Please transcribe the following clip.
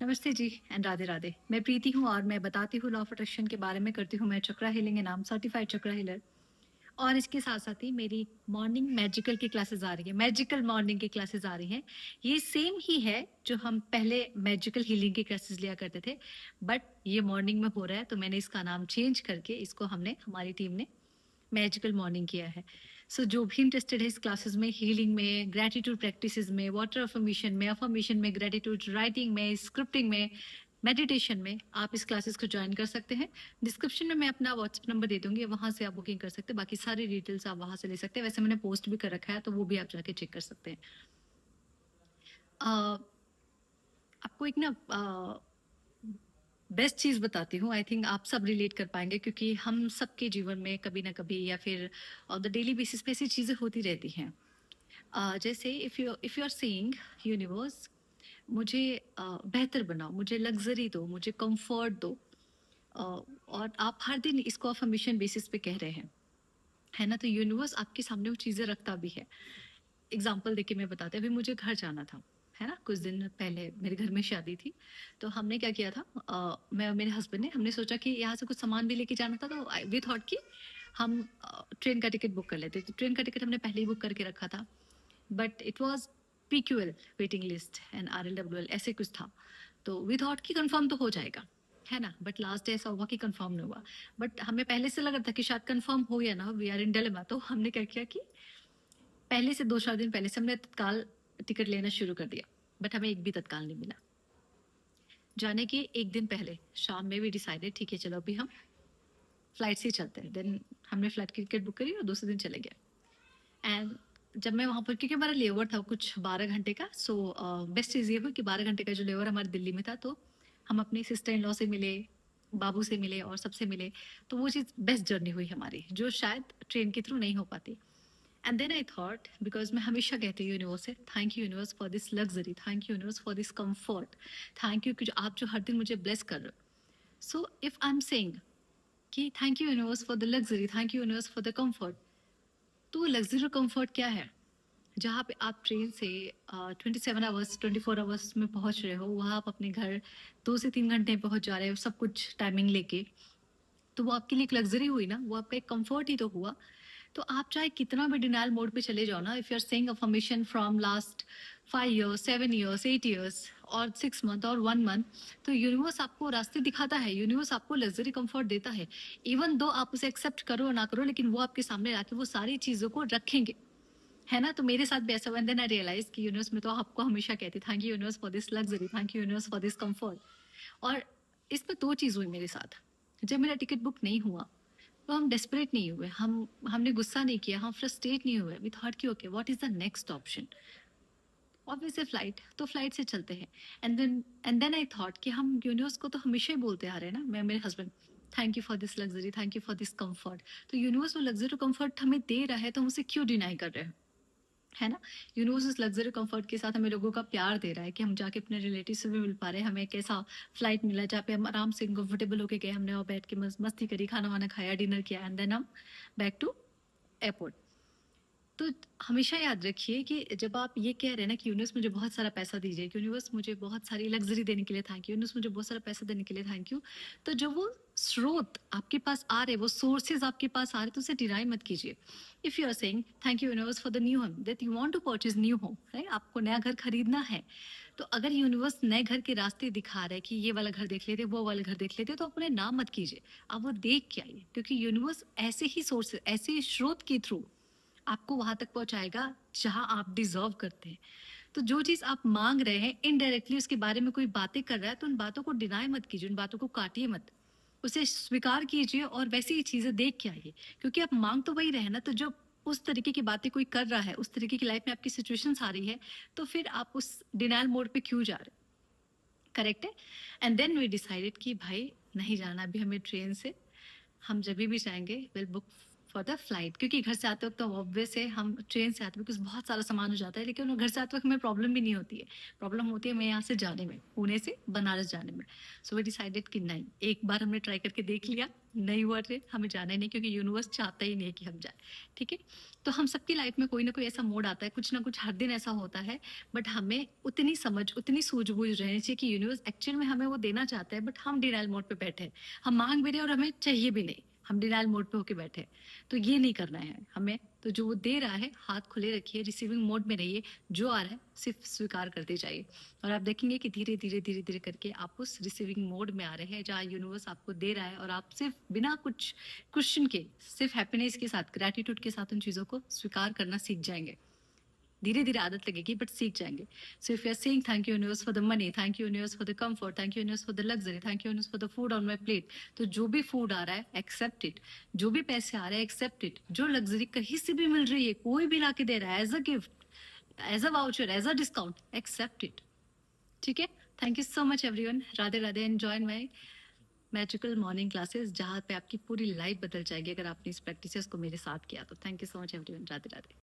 नमस्ते जी एंड राधे राधे। मैं प्रीति हूँ और मैं बताती हूँ लॉ ऑफ अट्रैक्शन के बारे में, करती हूँ मैं चक्रा हीलिंग के नाम, सर्टिफाइड चक्रा हीलर। और इसके साथ साथ ही मेरी मॉर्निंग मैजिकल की क्लासेस आ रही है, मैजिकल मॉर्निंग की क्लासेस आ रही हैं। ये सेम ही है जो हम पहले मैजिकल हीलिंग की क्लासेस लिया करते थे, बट ये मॉर्निंग में हो रहा है, तो मैंने इसका नाम चेंज करके इसको हमारी टीम ने मैजिकल मॉर्निंग किया है। सो जो भी इंटरेस्टेड है इस क्लासेस में, हीलिंग में, ग्रेटिट्यूड प्रैक्टिसेस में, वाटर अफर्मेशन में, ग्रेटिट्यूड राइटिंग में, स्क्रिप्टिंग में, मेडिटेशन में, आप इस क्लासेस को ज्वाइन कर सकते हैं। डिस्क्रिप्शन में मैं अपना व्हाट्सएप नंबर दे दूंगी, वहां से आप बुकिंग कर सकते हैं। बाकी सारी डिटेल्स आप वहां से ले सकते हैं। वैसे मैंने पोस्ट भी कर रखा है, तो वो भी आप जाके चेक कर सकते हैं। अ, आपको एक ना बेस्ट चीज बताती हूँ, आई थिंक आप सब रिलेट कर पाएंगे, क्योंकि हम सबके जीवन में कभी ना कभी या फिर ऑन द डेली बेसिस पे ऐसी चीजें होती रहती हैं। जैसे if you are saying universe, मुझे बेहतर बनाओ, मुझे लग्जरी दो, मुझे कंफर्ट दो, और आप हर दिन इसको अफर्मेशन बेसिस पे कह रहे हैं, है ना, तो यूनिवर्स आपके सामने वो चीजें रखता भी है। एग्जाम्पल देके मैं बताते, अभी मुझे घर जाना था, है ना, कुछ दिन पहले मेरे घर में शादी थी। तो हमने क्या किया था, मैं और मेरे हस्बैंड ने, हमने सोचा कि यहाँ से कुछ सामान भी लेके जाना था, तो वी थॉट कि हम ट्रेन का टिकट बुक कर लेते। तो ट्रेन का टिकट हमने पहले ही बुक करके रखा था, but it was PQL waiting list and RLWL ऐसे कुछ था। तो वी थॉट कि कंफर्म तो हो जाएगा, है ना, बट लास्ट डे ऐसा हुआ कि कंफर्म नहीं हुआ। बट हमें पहले से लग रहा था कि शायद कंफर्म हो या ना, वी आर इन डिलेमा। तो हमने क्या किया कि पहले से 2-4 दिन पहले से हमने तत्काल टिकट लेना शुरू कर दिया, बट हमें एक भी तत्काल नहीं मिला। जाने के एक दिन पहले शाम में भी डिसाइडेड, ठीक है चलो अभी हम फ्लाइट से ही चलते हैं। देन हमने फ्लाइट की टिकट बुक करी और दूसरे दिन चले गए। एंड जब मैं वहाँ पर, क्योंकि हमारा लेओवर था कुछ 12 घंटे का, सो बेस्ट चीज़ ये हुई कि 12 घंटे का जो लेओवर हमारे दिल्ली में था, तो हम अपनी सिस्टर इन लॉ से मिले, बाबू से मिले और सबसे मिले। तो वो चीज़ बेस्ट जर्नी हुई हमारी, जो शायद ट्रेन के थ्रू नहीं हो पाती। And then I thought, because मैं हमेशा कहती हूँ यूनिवर्स से, thank you universe for this luxury, thank you universe for this comfort, thank you कि आप जो हर दिन मुझे ब्लेस कर रहे हो। So if I am saying कि thank you universe for the luxury, thank you universe for the comfort, तो लग्जरी और कंफर्ट क्या है? जहाँ पे आप ट्रेन से 27 आवर्स 24 आवर्स में पहुंच रहे हो, वहाँ आप अपने घर 2 से 3 घंटे में पहुंच जा रहे हो, सब कुछ टाइमिंग लेके, तो वो आपके लिए एक लग्जरी हुई ना, वो आपका एक कंफर्ट ही तो हुआ। तो आप चाहे कितना भी डिनायल मोड पे चले जाओ ना, if you are saying affirmation from last 5 years, 7 years, 8 years और 6 month और 1 month, तो यूनिवर्स आपको रास्ते दिखाता है, यूनिवर्स आपको लग्जरी कंफर्ट देता है। इवन दो आप उसे एक्सेप्ट करो ना करो, लेकिन वो आपके सामने लाके वो सारी चीजों को रखेंगे, है ना। तो मेरे साथ भी ऐसा हुआ। देन आई रियलाइज कि यूनिवर्स, में तो आपको हमेशा कहती thank you universe for this luxury, thank you universe for this comfort. और इसमें 2 चीज हुई मेरे साथ। जब मेरा टिकट बुक नहीं हुआ, तो हम डेस्परेट नहीं हुए, हमने गुस्सा नहीं किया, हम फ्रस्ट्रेट नहीं हुए। वी थॉट कि okay what is the next option, obviously flight, तो फ्लाइट से चलते हैं। एंड देन आई थॉट कि हम यूनिवर्स को तो हमेशा ही बोलते आ रहे हैं ना, मैं मेरे husband, thank you for this luxury, thank you for this comfort. तो यूनिवर्स वो लग्जरी कंफर्ट हमें दे रहा है, तो हम उसे क्यों डिनाई कर रहे हैं, है ना। यूनिवर्स उस लग्जरी कंफर्ट के साथ हमें लोगों का प्यार दे रहा है कि हम जाके अपने रिलेटिव से भी मिल पा रहे हैं। हमें कैसा फ्लाइट मिला जहाँ पे हम आराम से कंफर्टेबल होके गए, हमने वहाँ बैठ के मस्ती करी, खाना वाना खाया, डिनर किया, एंड देन हम बैक टू एयरपोर्ट। तो हमेशा याद रखिए कि जब आप ये कह रहे हैं ना कि यूनिवर्स मुझे बहुत सारा पैसा दीजिए, यूनिवर्स मुझे बहुत सारी लग्जरी देने के लिए थैंक यू, यूनिवर्स मुझे बहुत सारा पैसा देने के लिए थैंक यू, तो जो वो स्रोत आपके पास आ रहे, वो सोर्सेज आपके पास आ रहे, तो उसे डिनाई मत कीजिए। If you are saying thank you universe for the new home, that you want to purchase new home, right, आपको नया घर खरीदना है, तो अगर यूनिवर्स नए घर के रास्ते दिखा रहा है कि ये वाला घर देख लेते, वो वाला घर देख लेते, तो अपने नाम मत कीजिए, आप वो देख के आइए, क्योंकि यूनिवर्स ऐसे ही सोर्स, ऐसे स्रोत के थ्रू आपको वहां तक पहुंचाएगा जहां आप डिजर्व करते हैं। तो जो चीज आप मांग रहे हैं, इनडायरेक्टली उसके बारे में कोई बातें कर रहा है, तो उन बातों को डिनाई मत कीजिए, उन बातों को काटिए मत, उसे स्वीकार कीजिए और वैसी ही चीजें देख के आइए, क्योंकि आप मांग तो वही रहे ना। तो जब उस तरीके की बातें कोई कर रहा है, उस तरीके की लाइफ में आपकी सिचुएशंस आ रही है, तो फिर आप उस डिनायल मोड पे क्यों जा रहे हैं, करेक्ट है। एंड देन वी डिसाइडेड कि भाई नहीं जाना अभी हमें ट्रेन से, हम जब भी जाएंगे will book for the flight, क्योंकि घर से आते वक्त तो ऑब्वियस है हम ट्रेन से आते वक्त बहुत सारा सामान हो जाता है, लेकिन घर से आते वक्त हमें प्रॉब्लम भी नहीं होती है। प्रॉब्लम होती है हमें यहाँ से जाने में, पुणे से बनारस जाने में। सो वी डिसाइडेड कि नहीं, एक बार हमने ट्राई करके देख लिया, नहीं हुआ ट्रेन, हमें जाना ही नहीं, क्योंकि यूनिवर्स चाहता ही नहीं है कि हम जाए। ठीक है, तो हम सबकी लाइफ में कोई ना कोई ऐसा मोड आता है, कुछ ना कुछ हर दिन ऐसा होता है, बट हमें उतनी समझ, उतनी सूझबूझ रहनी चाहिए कि यूनिवर्स एक्चुअल में हमें वो देना चाहता है, बट हम डिनाइल मोड पे बैठे हैं। हम मांग भी रहे हैं और हमें चाहिए भी नहीं, हम डिनाइल मोड पे होके बैठे हैं। तो ये नहीं करना है हमें। तो जो वो दे रहा है, हाथ खुले रखिए, रिसीविंग मोड में रहिए, जो आ रहा है सिर्फ स्वीकार करते जाइए, और आप देखेंगे कि धीरे धीरे धीरे धीरे करके आप उस रिसीविंग मोड में आ रहे हैं, जहाँ यूनिवर्स आपको दे रहा है और आप सिर्फ बिना कुछ क्वेश्चन के, सिर्फ हैप्पीनेस के साथ, ग्रैटिट्यूड के साथ उन चीज़ों को स्वीकार करना सीख जाएंगे। धीरे धीरे आदत लगेगी, बट सीख जाएंगे। So if you are saying thank you universe for the money, thank you universe for the comfort, thank you universe for the luxury, thank you universe for the food on my plate, तो जो भी food आ रहा है accept it, जो भी पैसे आ रहे हैं एक्सेप्ट इट, जो लग्जरी कहीं से भी मिल रही है, कोई भी ला के दे रहा है as a gift, as a voucher, as a discount, accept it. ठीक है, thank you so much everyone. Radhe Radhe, enjoy my magical morning classes, जहाँ पे आपकी पूरी लाइफ बदल जाएगी अगर आपने इस प्रैक्टिसेस को मेरे साथ किया तो। Thank you so much everyone, Radhe Radhe.